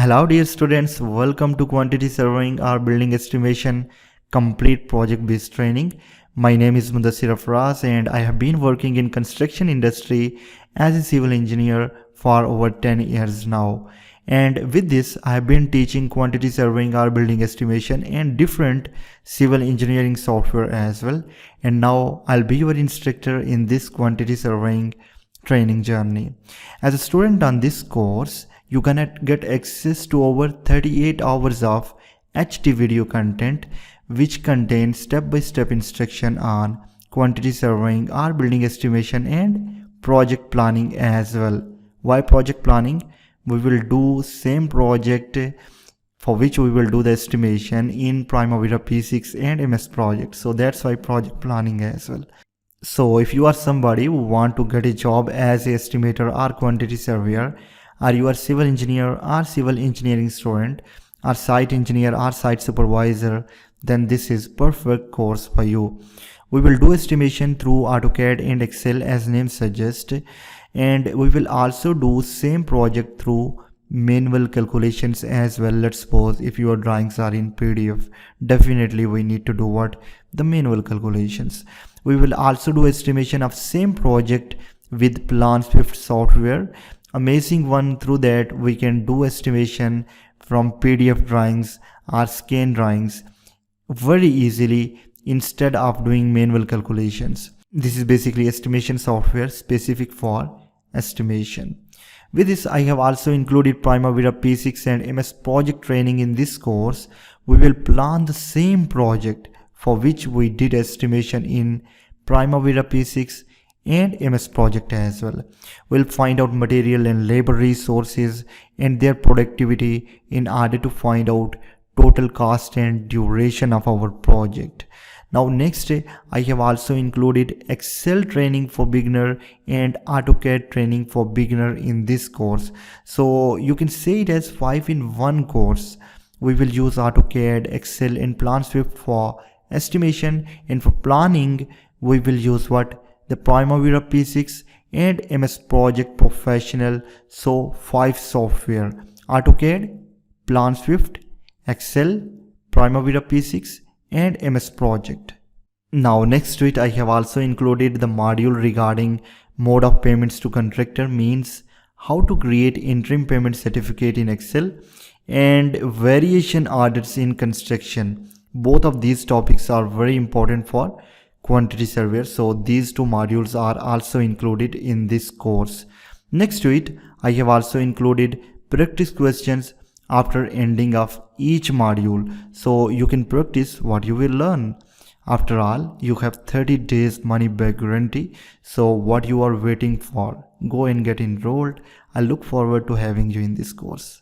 Hello dear students, welcome to Quantity Surveying or Building Estimation Complete Project Based Training. My name is Mudassir Afraz and I have been working in construction industry as a civil engineer for over 10 years now. And with this, I have been teaching quantity surveying or building estimation and different civil engineering software as well. And now I'll be your instructor in this quantity surveying training journey. As a student on this course, you can get access to over 38 hours of HD video content which contains step-by-step instruction on quantity surveying or building estimation and project planning as well. Why project planning? We will do same project for which we will do the estimation in Primavera P6 and MS project. So that's why project planning as well. So if you are somebody who want to get a job as a estimator or quantity surveyor, or you are civil engineer or civil engineering student, or site engineer or site supervisor, then this is perfect course for you. We will do estimation through AutoCAD and Excel as name suggests, and we will also do same project through manual calculations as well. Let's suppose if your drawings are in PDF, definitely we need to do what? The manual calculations. We will also do estimation of same project with Plan-Swift software. Amazing one, through that we can do estimation from PDF drawings or scan drawings very easily instead of doing manual calculations. This is basically estimation software specific for estimation. With this, I have also included Primavera P6 and MS project training in this course. We will plan the same project for which we did estimation in Primavera P6 and MS project as well. We'll find out material and labor resources and their productivity in order to find out total cost and duration of our project. Now next, I have also included Excel training for beginner and AutoCAD training for beginner in this course. So you can say it as 5-in-1 course. We will use AutoCAD, Excel and Plan-Swift for estimation, and for planning we will use what? The Primavera P6 and MS Project Professional. So 5 software: AutoCAD, Plan-Swift, Excel, Primavera P6 and MS Project. Now next to it, I have also included the module regarding mode of payments to contractor, means how to create interim payment certificate in Excel, and variation orders in construction. Both of these topics are very important for quantity surveyor, so these 2 modules are also included in this course. Next to it, I have also included practice questions after ending of each module, so you can practice what you will learn. After all, you have 30 days money back guarantee, so what you are waiting for? Go and get enrolled. I look forward to having you in this course.